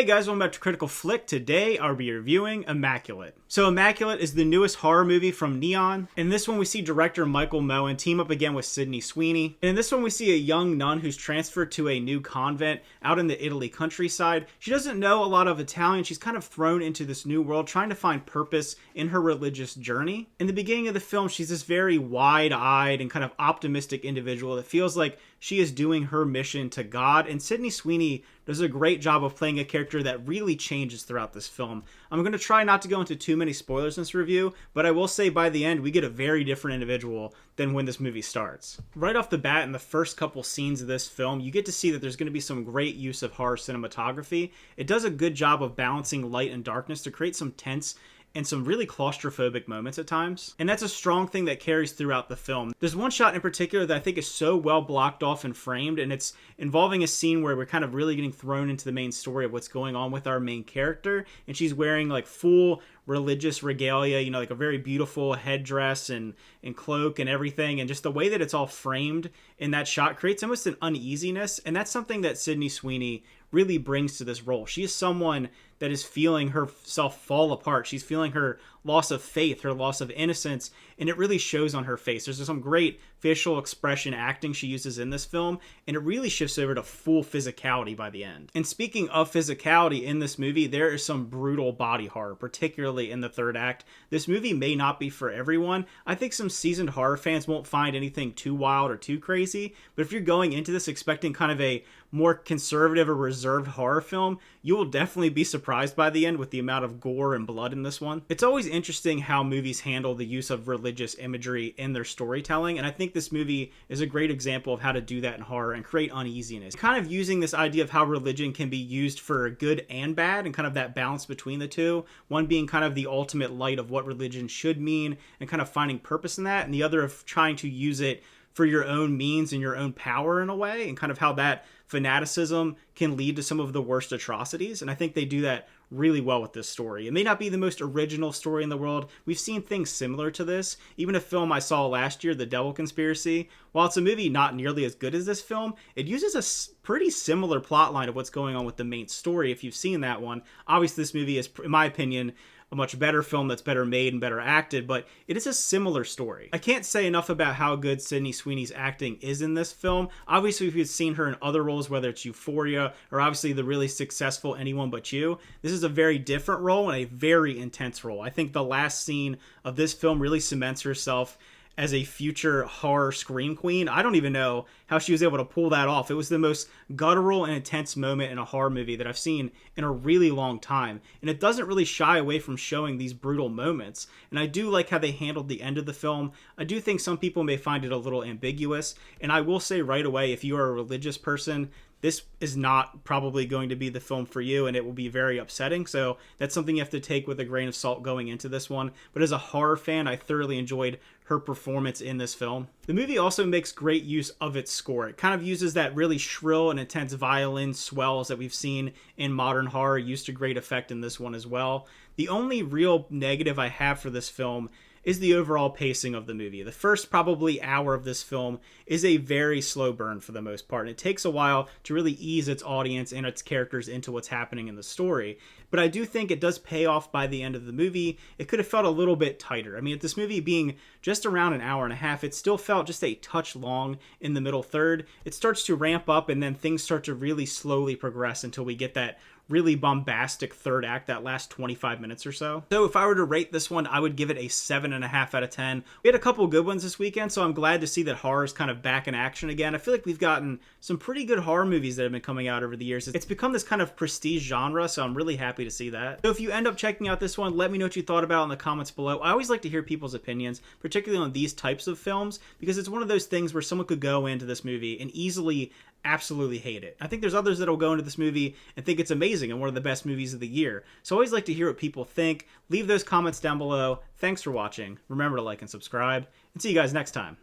Hey guys, welcome back to Critical Flick. Today I'll be reviewing Immaculate. So Immaculate is the newest horror movie from Neon. In this one we see director Michael Moen team up again with Sydney Sweeney. And in this one we see a young nun who's transferred to a new convent out in the Italy countryside. She doesn't know a lot of Italian. She's kind of thrown into this new world trying to find purpose in her religious journey. In the beginning of the film, she's this very wide-eyed and kind of optimistic individual that feels like she is doing her mission to God, and Sydney Sweeney does a great job of playing a character that really changes throughout this film. I'm going to try not to go into too many spoilers in this review, but I will say by the end, we get a very different individual than when this movie starts. Right off the bat, in the first couple scenes of this film, you get to see that there's going to be some great use of horror cinematography. It does a good job of balancing light and darkness to create some tense and some really claustrophobic moments at times. And that's a strong thing that carries throughout the film. There's one shot in particular that I think is so well blocked off and framed, and it's involving a scene where we're kind of really getting thrown into the main story of what's going on with our main character, and she's wearing like full religious regalia, you know, like a very beautiful headdress and cloak and everything, and just the way that it's all framed in that shot creates almost an uneasiness, and that's something that Sydney Sweeney really brings to this role. She is someone that is feeling herself fall apart. She's feeling her loss of faith, her loss of innocence, and it really shows on her face. There's some great facial expression acting she uses in this film, and it really shifts over to full physicality by the end. And speaking of physicality in this movie, there is some brutal body horror, particularly in the third act. This movie may not be for everyone. I think some seasoned horror fans won't find anything too wild or too crazy, but if you're going into this expecting kind of a more conservative or reserved horror film, you will definitely be surprised by the end with the amount of gore and blood in this one. It's always interesting how movies handle the use of religious imagery in their storytelling, and I think this movie is a great example of how to do that in horror and create uneasiness. Kind of using this idea of how religion can be used for good and bad, and kind of that balance between the two. One being kind of the ultimate light of what religion should mean and kind of finding purpose in that, and the other of trying to use it for your own means and your own power in a way, and kind of how that fanaticism can lead to some of the worst atrocities. And I think they do that really well with this story. It may not be the most original story in the world. We've seen things similar to this. Even a film I saw last year, The Devil Conspiracy, while it's a movie not nearly as good as this film, it uses a pretty similar plot line of what's going on with the main story if you've seen that one. Obviously, this movie is, in my opinion, a much better film that's better made and better acted, but it is a similar story. I can't say enough about how good Sydney Sweeney's acting is in this film. Obviously, if you've seen her in other roles, whether it's Euphoria or obviously the really successful Anyone But You, this is a very different role and a very intense role. I think the last scene of this film really cements herself as a future horror scream queen. I don't even know how she was able to pull that off. It was the most guttural and intense moment in a horror movie that I've seen in a really long time. And it doesn't really shy away from showing these brutal moments. And I do like how they handled the end of the film. I do think some people may find it a little ambiguous. And I will say right away, if you are a religious person, this is not probably going to be the film for you, and it will be very upsetting. So that's something you have to take with a grain of salt going into this one. But as a horror fan, I thoroughly enjoyed her performance in this film. The movie also makes great use of its score. It kind of uses that really shrill and intense violin swells that we've seen in modern horror used to great effect in this one as well. The only real negative I have for this film is the overall pacing of the movie. The first probably hour of this film is a very slow burn for the most part, and it takes a while to really ease its audience and its characters into what's happening in the story. But I do think it does pay off by the end of the movie. It could have felt a little bit tighter. I mean, at this movie being just around an hour and a half, it still felt just a touch long in the middle third. It starts to ramp up, and then things start to really slowly progress until we get that really bombastic third act, that last 25 minutes or so. So if I were to rate this one, I would give it a 7.5 out of 10. We had a couple good ones this weekend, so I'm glad to see that horror is kind of back in action again. I feel like we've gotten some pretty good horror movies that have been coming out over the years. It's become this kind of prestige genre, so I'm really happy to see that. So if you end up checking out this one, let me know what you thought about it in the comments below. I always like to hear people's opinions, particularly on these types of films, because it's one of those things where someone could go into this movie and easily absolutely hate it. I think there's others that will go into this movie and think it's amazing and one of the best movies of the year. So I always like to hear what people think. Leave those comments down below. Thanks for watching. Remember to like and subscribe, and see you guys next time.